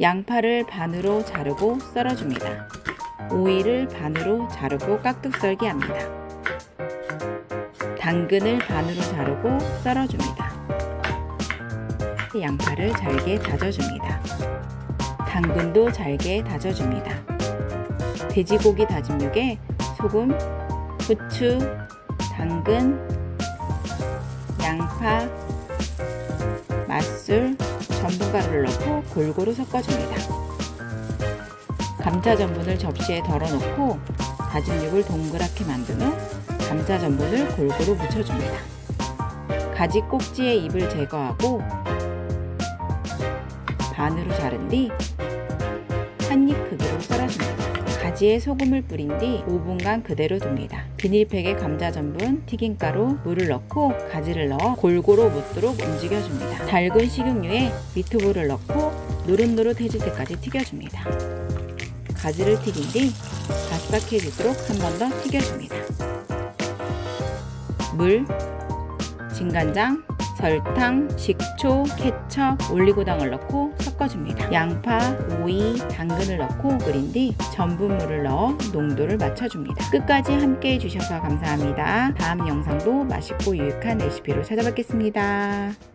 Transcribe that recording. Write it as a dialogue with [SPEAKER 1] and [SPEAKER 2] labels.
[SPEAKER 1] 양파를 반으로 자르고 썰어줍니다. 오이를 반으로 자르고 깍둑 썰기 합니다. 당근을 반으로 자르고 썰어줍니다. 양파를 잘게 다져줍니다. 당근도 잘게 다져줍니다. 돼지고기 다진 육에 소금, 후추, 당근, 양파, 맛술, 전분가루를 넣고 골고루 섞어줍니다. 감자 전분을 접시에 덜어놓고 다진 육을 동그랗게 만든 후 감자 전분을 골고루 묻혀줍니다. 가지 꼭지의 잎을 제거하고 반으로 자른 뒤 한 입 크기로 썰어줍니다. 가지에 소금을 뿌린 뒤 5분간 그대로 둡니다. 비닐팩에 감자 전분, 튀김가루, 물을 넣고 가지를 넣어 골고루 묻도록 움직여줍니다. 달군 식용유에 미트볼을 넣고 노릇노릇해질 때까지 튀겨줍니다. 가지를 튀긴 뒤 바삭해지도록 한 번 더 튀겨줍니다. 물, 진간장, 설탕, 식초, 케첩, 올리고당을 넣고 섞어줍니다. 양파, 오이, 당근을 넣고 끓인 뒤 전분물을 넣어 농도를 맞춰줍니다. 끝까지 함께 해주셔서 감사합니다. 다음 영상도 맛있고 유익한 레시피로 찾아뵙겠습니다.